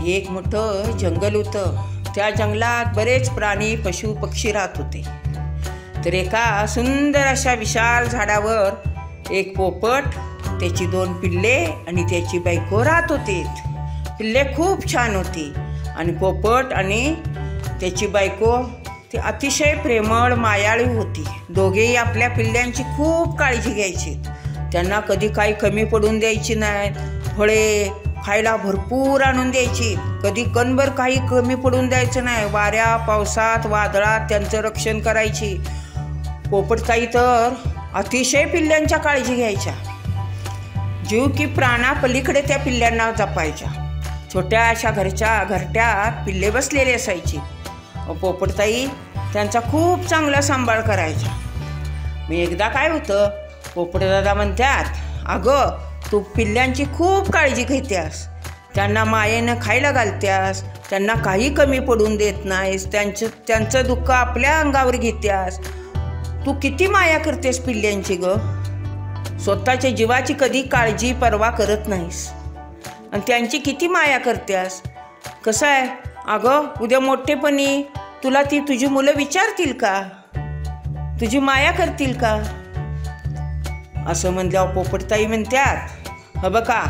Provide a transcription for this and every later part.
एक मोठं जंगल होतं. त्या जंगलात बरेच प्राणी पशु पक्षी राहत होते. तर एका सुंदर अशा विशाल झाडावर एक पोपट, त्याची 2 पिल्ले आणि त्याची बायको राहत होते. पिल्ले खूप छान होती आणि पोपट आणि त्याची बायको ती अतिशय प्रेमळ मायाळू होती. दोघेही आपल्या पिल्ल्यांची खूप काळजी घ्यायची. त्यांना कधी काही कमी पडून द्यायची नाही. फळे खायला भरपूर आणून द्यायची. कधी कणभर काही कमी पडून द्यायचं नाही. वाऱ्या पावसात वादळात त्यांचं रक्षण करायची. पोपटताई तर अतिशय पिल्ल्यांच्या काळजी घ्यायच्या. जीव की प्राणापलीकडे त्या पिल्ल्यांना जपायच्या. छोट्या अशा घरट्यात पिल्ले बसलेले असायची. पोपटताई त्यांचा खूप चांगला सांभाळ करायचा. मी एकदा काय होतं, पोपटदादा म्हणतात, अगं तू पिल्ल्यांची खूप काळजी घेत्यास, त्यांना मायेनं खायला घालत्यास, त्यांना काही कमी पडून देत नाहीस, त्यांचं दुःख आपल्या अंगावर घेत्यास. तू किती माया करतेस पिल्ल्यांची ग. स्वतःच्या जीवाची कधी काळजी पर्वा करत नाहीस आणि त्यांची किती माया करत्यास. कसं आहे अगं, उद्या मोठेपणी तुला तुझी मुलं विचारतील का, तुझी माया करतील का. असं म्हणल्यावर पोपटताई म्हणतात, ह बघा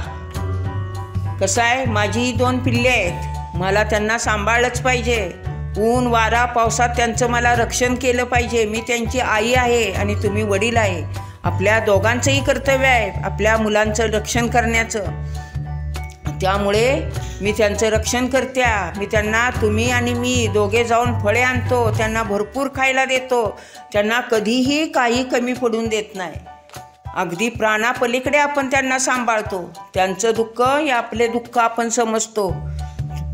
कसं आहे, माझी 2 पिल्ले आहेत, मला त्यांना सांभाळलंच पाहिजे. ऊन वारा पावसात त्यांचं मला रक्षण केलं पाहिजे. मी त्यांची आई आहे आणि तुम्ही वडील आहे. आपल्या दोघांचंही कर्तव्य आहे आपल्या मुलांचं रक्षण करण्याचं. त्यामुळे मी त्यांचं रक्षण करत्या. मी त्यांना, तुम्ही आणि मी दोघे जाऊन फळे आणतो, त्यांना भरपूर खायला देतो, त्यांना कधीही काही कमी पडून देत नाही. अगदी प्राणापलीकडे आपण त्यांना सांभाळतो. त्यांचं दुःख हे आपले दुःख आपण समजतो.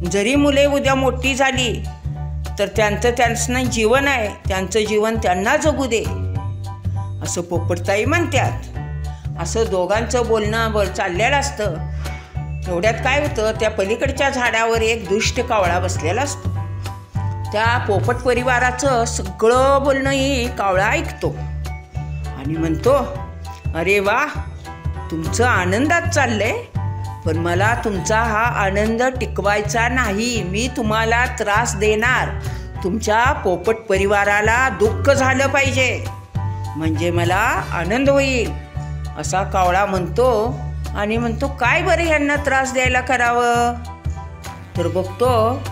जरी मुले उद्या मोठी झाली तर त्यांचं जीवन आहे, त्यांचं जीवन त्यांना जगू दे, असं पोपटताई म्हणतात. असं दोघांचं बोलणं चाललेलं असतं. एवढ्यात काय होतं, त्या पलीकडच्या झाडावर एक दुष्ट कावळा बसलेला असतो. त्या पोपट परिवाराचं सगळं बोलणंही कावळा ऐकतो आणि म्हणतो, अरे वा, तुमचं आनंदात चाललंय, पण मला तुमचा हा आनंद टिकवायचा नाही. मी तुम्हाला त्रास देणार. तुमच्या पोपट परिवाराला दुःख झालं पाहिजे म्हणजे मला आनंद होईल, असा कावळा म्हणतो. आणि म्हणतो, काय बरं यांना त्रास द्यायला करावं. तर बघतो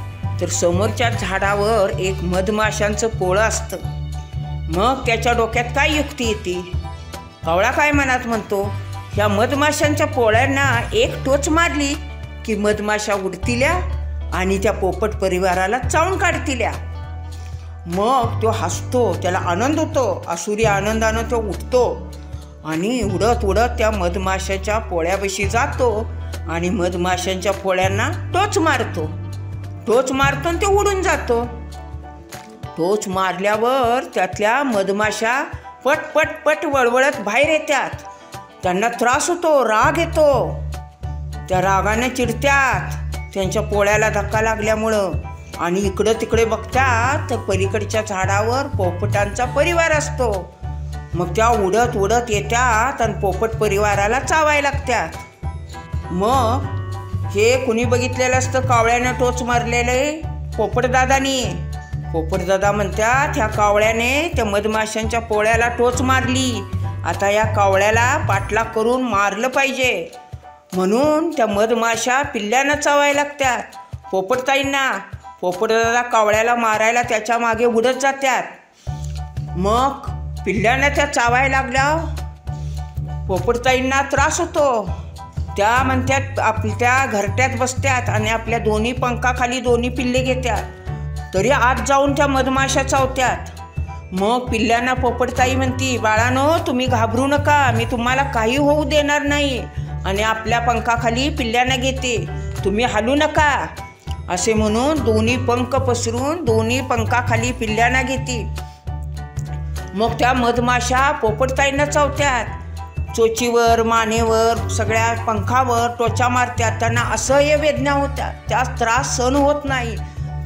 तर समोरच्या झाडावर एक मधमाशांचं पोळं असतं. मग त्याच्या डोक्यात काय युक्ती येते. कावळा काय मनात म्हणतो, ह्या मधमाशांच्या पोळ्यांना एक टोच मारली की मधमाशा उडतिल्या आणि त्या पोपट परिवाराला चावून काढतिल्या. मग तो हसतो, त्याला आनंद होतो. आसुरी आनंदानं तो उठतो आणि उडत उडत त्या मधमाशाच्या पोळ्यापाशी जातो आणि मधमाशांच्या पोळ्यांना टोच मारतो आणि ते उडून जातो. टोच मारल्यावर त्यातल्या मधमाशा पट पट पट वळवळत बाहेर येतात. त्यांना त्रास होतो, राग येतो. त्या रागाने चिडत्यात त्यांच्या पोळ्याला धक्का लागल्यामुळं. आणि इकडं तिकडे बघतात तर पलीकडच्या झाडावर पोपटांचा परिवार असतो. मग त्या उडत उडत येतात आणि पोपट परिवाराला चावायला लागतात. मग हे कुणी बघितलेलं असतं, कावळ्यानं टोच मारलेले पोपटदादानी. पोपटदादा म्हणतात, ह्या कावळ्याने त्या मधमाशांच्या पोळ्याला टोच मारली, आता या कावळ्याला पाठलाग करून मारलं पाहिजे. म्हणून त्या मधमाशा पिल्ल्यांना चावायला लागतात पोपटताईंना. पोपटदादा कावळ्याला मारायला त्याच्या मागे उडत जातात. मग पिल्ल्यांना त्या चावायला लागल्या पोपटताईंना त्रास होतो. त्या म्हणतात, आपल्या घरट्यात बसतात आणि आपल्या दोन्ही पंखाखाली 2 पिल्ले घेतात, तरी आत जाऊन त्या मधमाशा चावतात. मग पिल्ल्यांना पोपटताई म्हणती, बाळांनो तुम्ही घाबरू नका, मी तुम्हाला काही होऊ देणार नाही आणि आपल्या पंखाखाली पिल्ल्यांना घेते, तुम्ही हलू नका, असे म्हणून 2 पंख पसरून 2 पंखाखाली पिल्ल्यांना घेते. मग त्या मधमाशा पोपटताईंना चावतात. चोचीवर, मानेवर, सगळ्या पंखावर टोचा मारतात. त्यांना असह्य वेदना होत्या. त्या त्रास सहन होत नाही,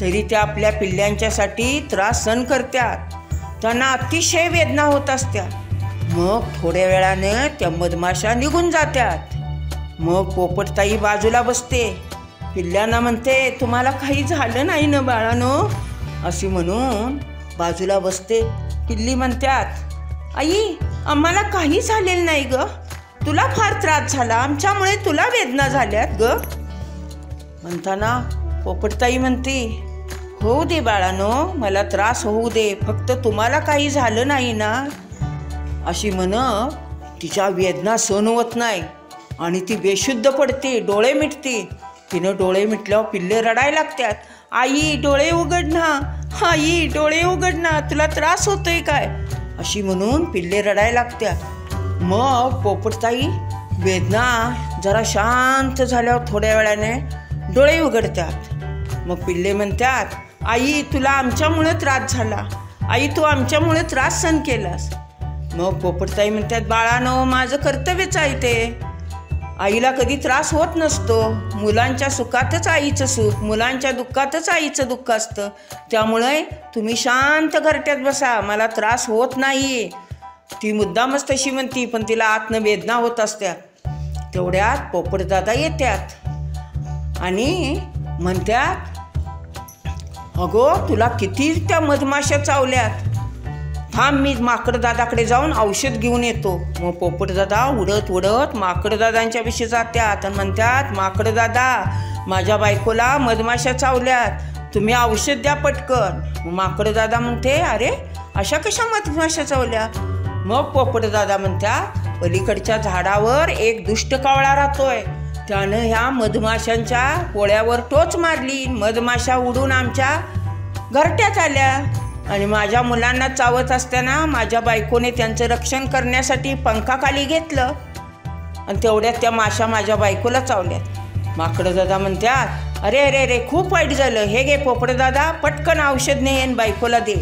तरी त्या आपल्या पिल्ल्यांच्यासाठी त्रास सहन करतात. त्यांना अतिशय वेदना होत असत्या. मग थोड्या वेळाने त्या मधमाशा निघून जातात. मग पोपटताई बाजूला बसते. पिल्ल्यांना म्हणते, तुम्हाला काही झालं नाही ना बाळानो, अशी म्हणून बाजूला बसते. पिल्ली म्हणतात, आई आम्हाला काही झालेलं नाही ग, तुला फार त्रास झाला, आमच्यामुळे तुला वेदना झाल्यात ग. म्हणताना पोपटताई म्हणते, होऊ दे बाळानो, मला त्रास होऊ दे, फक्त तुम्हाला काही झालं नाही ना, अशी म्हणत तिच्या वेदना सहन होत नाही आणि ती बेशुद्ध पडते, डोळे मिटते. तिनं डोळे मिटल्यावर पिल्ले रडायला लागतात. आई डोळे उघड ना, आई डोळे उघड ना, तुला त्रास होतोय काय, अशी म्हणून पिल्ले रडायला लागतात. मग पोपटताई वेदना जरा शांत झाल्यावर थोड्या वेळाने डोळे उघडतात. मग पिल्ले म्हणतात, आई तुला आमच्यामुळे त्रास झाला, आई तू आमच्यामुळे त्रास सहन केलास. मग पोपटताई म्हणतात, बाळानो माझं कर्तव्यच आहे ते, आईला कधी त्रास होत नसतो, मुलांच्या सुखातच आईचं सुख, मुलांच्या दुःखातच आईचं दुःख असतं, त्यामुळे तुम्ही शांत घरट्यात बसा, मला त्रास होत नाही. ती मुद्दामच तशी म्हणती, पण तिला आतनं वेदना होत असत्या. तेवढ्यात पोपटदादा येतात आणि म्हणतात, अगो तुला किती त्या मधमाशा चावल्यात, थांब मी माकडदादाकडे जाऊन औषध घेऊन येतो. मग पोपटदादा उडत उडत माकडदादांच्या विषयी जात्यात आणि म्हणतात, माकडदादा माझ्या बायकोला मधमाशा चावल्यात, तुम्ही औषध द्या पटकन. मग माकडदादा म्हणते, अरे अशा कशा मधमाशा चावल्या. मग पोपटदादा म्हणतात, पलीकडच्या झाडावर एक दुष्ट कावळा राहतोय, त्यानं ह्या मधमाशांच्या पोळ्यावर टोच मारली, मधमाशा उडून आमच्या घरट्यात आल्या आणि माझ्या मुलांना चावत असताना माझ्या बायकोने त्यांचं रक्षण करण्यासाठी पंखाखाली घेतलं आणि तेवढ्यात त्या माशा माझ्या बायकोला चावल्यात. माकडदादा म्हणतात, अरे अरे अरे खूप वाईट झालं, हे घे पोपटदादा, पटकन औषध ने बायकोला दे.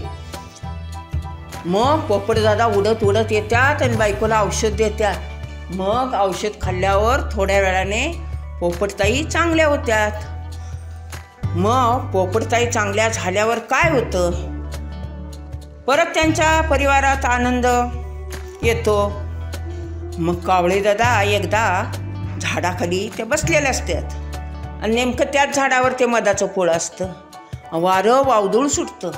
मग पोपटदादा उडत उडत येतात आणि बायकोला औषध देतात. मग औषध खाल्ल्यावर थोड्या वेळाने पोपटताई चांगल्या होत्यात. मग पोपटताई चांगल्या झाल्यावर काय होतं, परत त्यांच्या परिवारात आनंद येतो. मग कावळेदादा एकदा झाडाखाली ते बसलेले असतात आणि नेमकं त्याच झाडावर ते मधाचं पोळं असतं. वारं वावदूळ सुटतं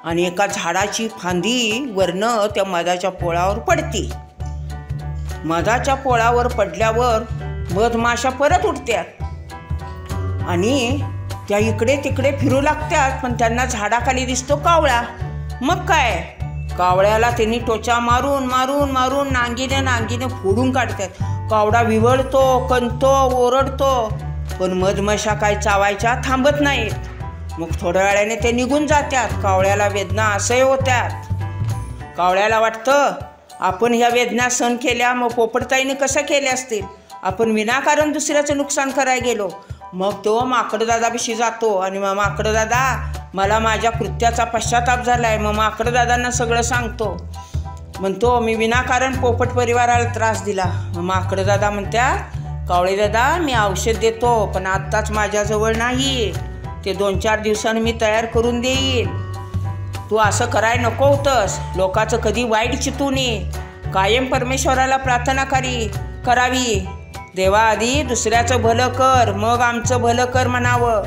आणि एका झाडाची फांदी वरनं त्या मधाच्या पोळावर पडते. मधाच्या पोळावर पडल्यावर मधमाशा परत उठतात आणि त्या इकडे तिकडे फिरू लागतात, पण त्यांना झाडाखाली दिसतो कावळा. मग काय, कावळ्याला त्यांनी टोचा मारून मारून मारून नांगीने फोडून काढतात. कावळा विवळतो, कंतो, ओरडतो, पण मधमाशा काय चावायच्या थांबत नाहीत. मग थोड्या वेळाने ते निघून जातात. कावळ्याला वेदना असह्य होत्यात. कावळ्याला वाटतं, आपण ह्या वेदना सहन केल्या, मग पोपटताईने कसं केल्या असतील, आपण विनाकारण दुसऱ्याचं नुकसान करायला गेलो. मग तो माकडदादाविषयी जातो आणि मग माकडदादा मला माझ्या कृत्याचा पश्चाताप झाला आहे. मग माकडदादांना सगळं सांगतो. म्हणतो, मी विनाकारण पोपट परिवाराला त्रास दिला. मग माकडदादा म्हणतात, कावळेदादा मी औषध देतो, पण आत्ताच माझ्याजवळ नाही, ते 2-4 दिवसांनी मी तयार करून देईन. तू असं करायला नको होतंस, लोकांचं कधी वाईट चितू नये, कायम परमेश्वराला प्रार्थना करावी. देवा आधी दुसऱ्याचं भलं कर, मग आमचं भलं कर म्हणावं.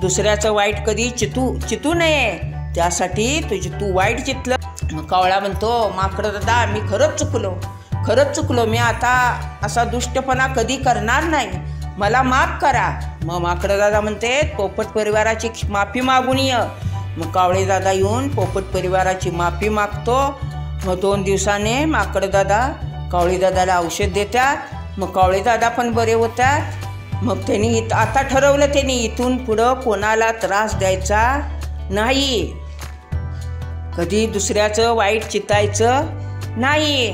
दुसऱ्याचं वाईट कधी चितू नये, त्यासाठी तू वाईट चितलं. मग कावळा म्हणतो, माकडदादा मी खरंच चुकलो, मी आता असा दुष्टपणा कधी करणार नाही, मला माफ करा. मग माकडदादा म्हणते, पोपट परिवाराची माफी मागून ये. मग कावळेदादा येऊन पोपट परिवाराची माफी मागतो. मग 2 दिवसाने माकडदादा कावळेदादाला औषध देतात. मग कावळेदादा पण बरे होतात. मग त्यांनी आता ठरवलं, त्यांनी इथून पुढं कोणाला त्रास द्यायचा नाही, कधी दुसऱ्याचं वाईट चितायचं नाही.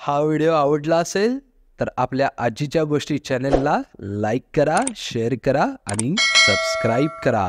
हा व्हिडिओ आवडला असेल तर आपल्या आजीच्या गोष्टी चॅनलला लाईक करा, शेअर करा आणि सबस्क्राईब करा.